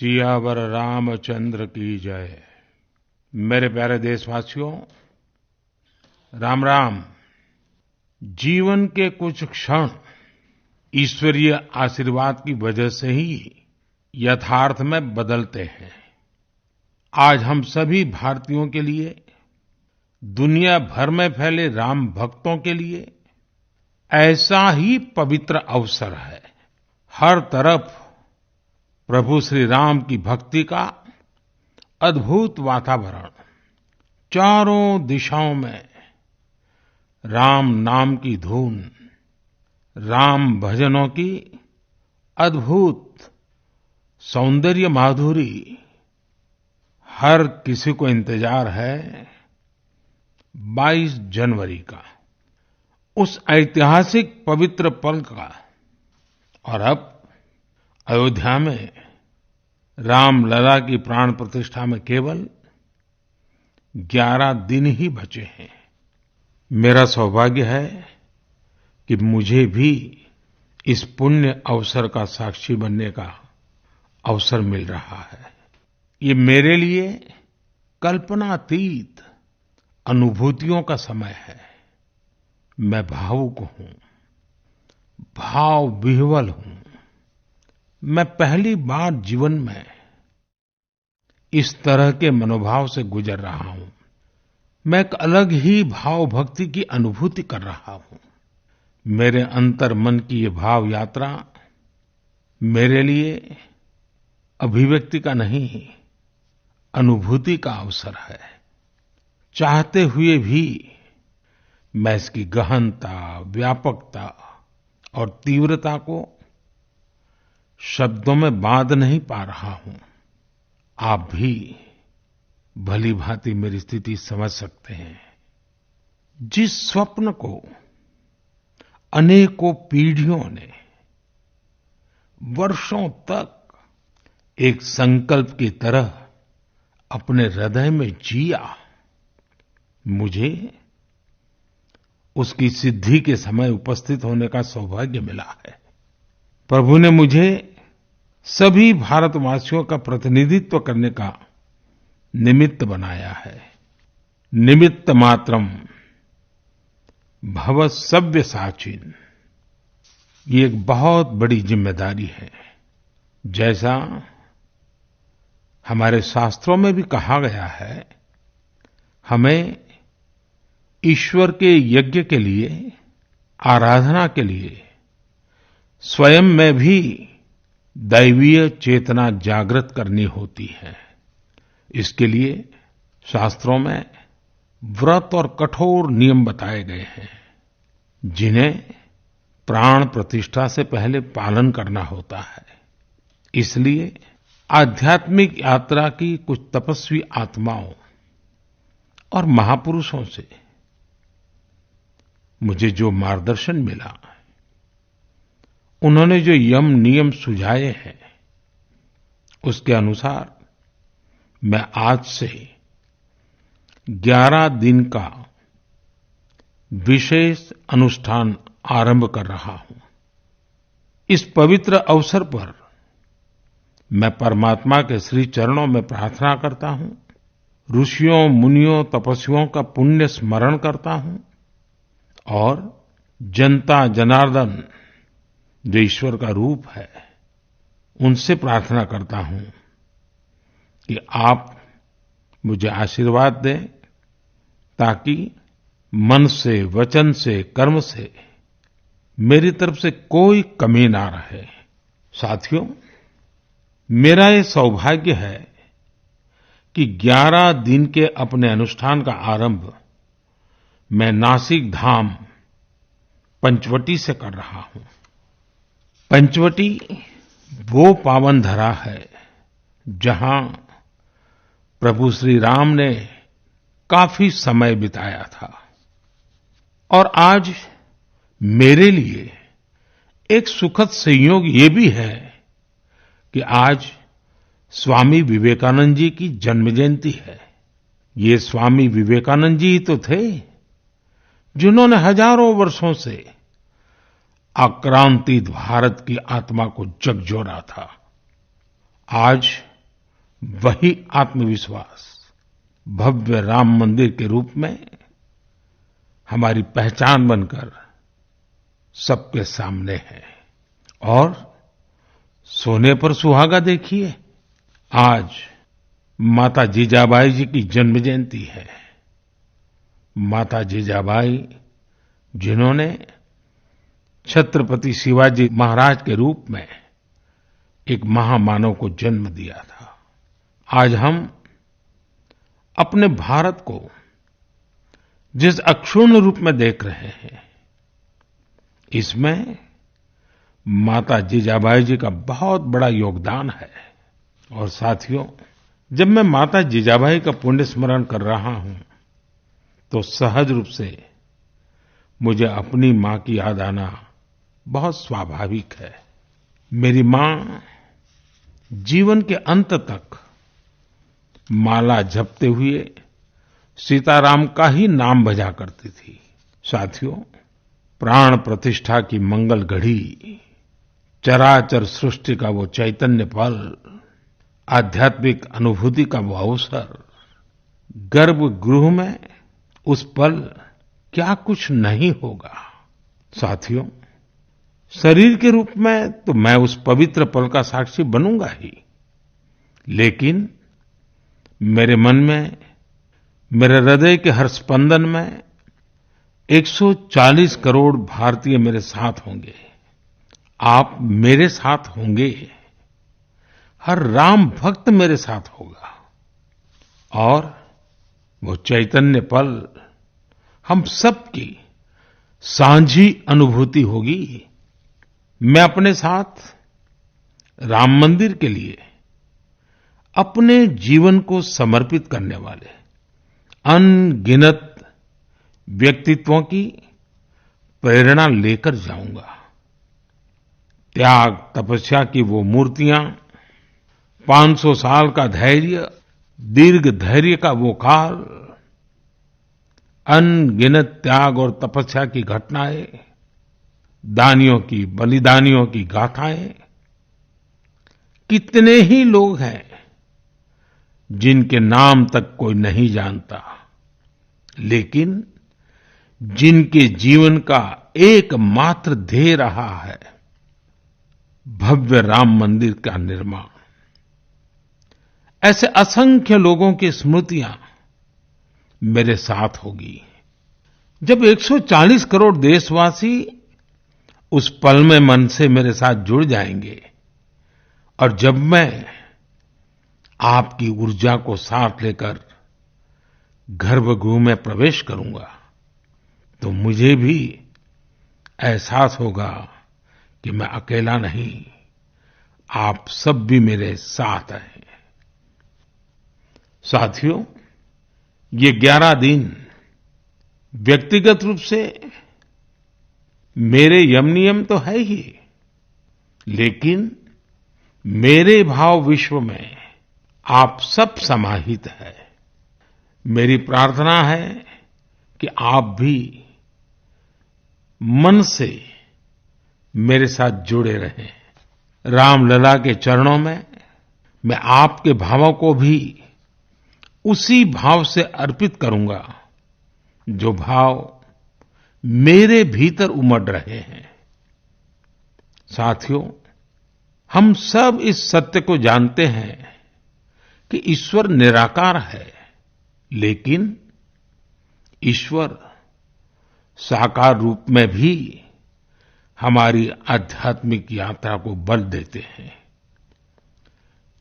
सियावर रामचंद्र की जय। मेरे प्यारे देशवासियों, राम राम। जीवन के कुछ क्षण ईश्वरीय आशीर्वाद की वजह से ही यथार्थ में बदलते हैं। आज हम सभी भारतीयों के लिए, दुनिया भर में फैले राम भक्तों के लिए ऐसा ही पवित्र अवसर है। हर तरफ प्रभु श्री राम की भक्ति का अद्भुत वातावरण, चारों दिशाओं में राम नाम की धुन, राम भजनों की अद्भुत सौंदर्य माधुरी। हर किसी को इंतजार है 22 जनवरी का, उस ऐतिहासिक पवित्र पल का। और अब अयोध्या में रामलला की प्राण प्रतिष्ठा में केवल 11 दिन ही बचे हैं। मेरा सौभाग्य है कि मुझे भी इस पुण्य अवसर का साक्षी बनने का अवसर मिल रहा है। ये मेरे लिए कल्पनातीत अनुभूतियों का समय है। मैं भावुक हूँ, भाव विह्वल हूँ। मैं पहली बार जीवन में इस तरह के मनोभाव से गुजर रहा हूँ। मैं एक अलग ही भाव भक्ति की अनुभूति कर रहा हूँ। मेरे अंतर मन की ये भाव यात्रा मेरे लिए अभिव्यक्ति का नहीं, अनुभूति का अवसर है। चाहते हुए भी मैं इसकी गहनता, व्यापकता और तीव्रता को शब्दों में बांध नहीं पा रहा हूँ। आप भी भली भांति मेरी स्थिति समझ सकते हैं। जिस स्वप्न को अनेकों पीढ़ियों ने वर्षों तक एक संकल्प की तरह अपने हृदय में जिया, मुझे उसकी सिद्धि के समय उपस्थित होने का सौभाग्य मिला है। प्रभु ने मुझे सभी भारतवासियों का प्रतिनिधित्व करने का निमित्त बनाया है। निमित्त मात्रम भव सव्यसाचिन। ये एक बहुत बड़ी जिम्मेदारी है। जैसा हमारे शास्त्रों में भी कहा गया है, हमें ईश्वर के यज्ञ के लिए, आराधना के लिए स्वयं में भी दैवीय चेतना जागृत करनी होती है। इसके लिए शास्त्रों में व्रत और कठोर नियम बताए गए हैं, जिन्हें प्राण प्रतिष्ठा से पहले पालन करना होता है। इसलिए आध्यात्मिक यात्रा की कुछ तपस्वी आत्माओं और महापुरुषों से मुझे जो मार्गदर्शन मिला, उन्होंने जो यम नियम सुझाए हैं, उसके अनुसार मैं आज से 11 दिन का विशेष अनुष्ठान आरंभ कर रहा हूँ। इस पवित्र अवसर पर मैं परमात्मा के श्री चरणों में प्रार्थना करता हूँ, ऋषियों, मुनियों, तपस्वियों का पुण्य स्मरण करता हूँ और जनता जनार्दन, जो ईश्वर का रूप है, उनसे प्रार्थना करता हूँ कि आप मुझे आशीर्वाद दें, ताकि मन से, वचन से, कर्म से मेरी तरफ से कोई कमी ना रहे। साथियों, मेरा ये सौभाग्य है कि 11 दिन के अपने अनुष्ठान का आरंभ मैं नासिक धाम पंचवटी से कर रहा हूँ। पंचवटी वो पावन धरा है जहाँ प्रभु श्री राम ने काफी समय बिताया था। और आज मेरे लिए एक सुखद संयोग ये भी है कि आज स्वामी विवेकानंद जी की जन्म जयंती है। ये स्वामी विवेकानंद जी ही तो थे जिन्होंने हजारों वर्षों से आक्रांतित भारत की आत्मा को झकझोरा था। आज वही आत्मविश्वास भव्य राम मंदिर के रूप में हमारी पहचान बनकर सबके सामने है। और सोने पर सुहागा देखिए, आज माता जीजाबाई जी की जन्म जयंती है। माता जीजाबाई जिन्होंने छत्रपति शिवाजी महाराज के रूप में एक महामानव को जन्म दिया था। आज हम अपने भारत को जिस अक्षुण्ण रूप में देख रहे हैं, इसमें माता जीजाबाई जी का बहुत बड़ा योगदान है। और साथियों, जब मैं माता जीजाबाई का पुण्य स्मरण कर रहा हूं, तो सहज रूप से मुझे अपनी मां की याद आना बहुत स्वाभाविक है। मेरी मां जीवन के अंत तक माला जपते हुए सीताराम का ही नाम भजा करती थी। साथियों, प्राण प्रतिष्ठा की मंगल घड़ी, चराचर सृष्टि का वो चैतन्य पल, आध्यात्मिक अनुभूति का वो अवसर, गर्भगृह में उस पल क्या कुछ नहीं होगा। साथियों, शरीर के रूप में तो मैं उस पवित्र पल का साक्षी बनूंगा ही, लेकिन मेरे मन में, मेरे हृदय के हर स्पंदन में 140 करोड़ भारतीय मेरे साथ होंगे। आप मेरे साथ होंगे। हर राम भक्त मेरे साथ होगा। और वो चैतन्य पल हम सबकी साझी अनुभूति होगी। मैं अपने साथ राम मंदिर के लिए अपने जीवन को समर्पित करने वाले अनगिनत व्यक्तित्वों की प्रेरणा लेकर जाऊंगा। त्याग तपस्या की वो मूर्तियां, 500 साल का धैर्य, दीर्घ धैर्य का वो काल, अनगिनत त्याग और तपस्या की घटनाएं, दानियों की, बलिदानियों की गाथाएं, कितने ही लोग हैं जिनके नाम तक कोई नहीं जानता, लेकिन जिनके जीवन का एकमात्र ध्येय रहा है भव्य राम मंदिर का निर्माण। ऐसे असंख्य लोगों की स्मृतियां मेरे साथ होगी। जब 140 करोड़ देशवासी उस पल में मन से मेरे साथ जुड़ जाएंगे, और जब मैं आपकी ऊर्जा को साथ लेकर गर्भगृह में प्रवेश करूंगा, तो मुझे भी एहसास होगा कि मैं अकेला नहीं, आप सब भी मेरे साथ हैं। साथियों, ये 11 दिन व्यक्तिगत रूप से मेरे यम नियम तो है ही, लेकिन मेरे भाव विश्व में आप सब समाहित है। मेरी प्रार्थना है कि आप भी मन से मेरे साथ जुड़े रहें। रामलला के चरणों में मैं आपके भावों को भी उसी भाव से अर्पित करूंगा, जो भाव मेरे भीतर उमड़ रहे हैं। साथियों, हम सब इस सत्य को जानते हैं कि ईश्वर निराकार है, लेकिन ईश्वर साकार रूप में भी हमारी आध्यात्मिक यात्रा को बल देते हैं।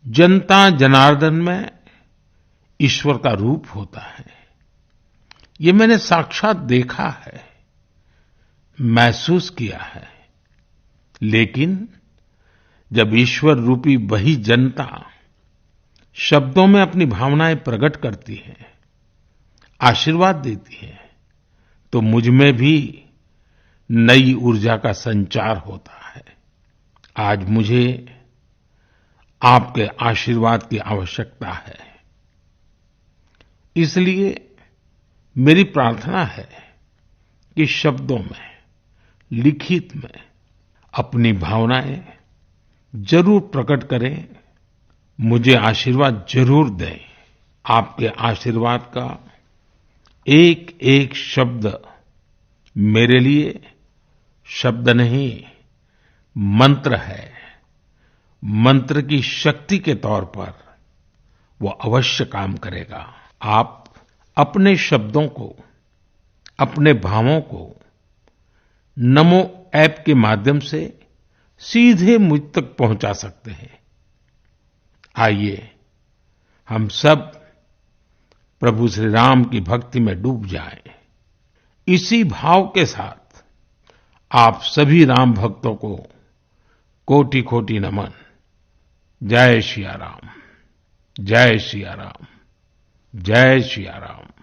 जनता जनार्दन में ईश्वर का रूप होता है। ये मैंने साक्षात देखा है, महसूस किया है। लेकिन जब ईश्वर रूपी वही जनता शब्दों में अपनी भावनाएं प्रकट करती है, आशीर्वाद देती है, तो मुझ में भी नई ऊर्जा का संचार होता है। आज मुझे आपके आशीर्वाद की आवश्यकता है। इसलिए मेरी प्रार्थना है कि शब्दों में, लिखित में अपनी भावनाएं जरूर प्रकट करें मुझे आशीर्वाद जरूर दें। आपके आशीर्वाद का एक एक शब्द मेरे लिए शब्द नहीं, मंत्र है। मंत्र की शक्ति के तौर पर वो अवश्य काम करेगा। आप अपने शब्दों को, अपने भावों को नमो ऐप के माध्यम से सीधे मुझ तक पहुंचा सकते हैं। आइए हम सब प्रभु श्री राम की भक्ति में डूब जाएं। इसी भाव के साथ आप सभी राम भक्तों को कोटि-कोटि नमन। जय सिया राम, जय सिया राम, जय सिया राम।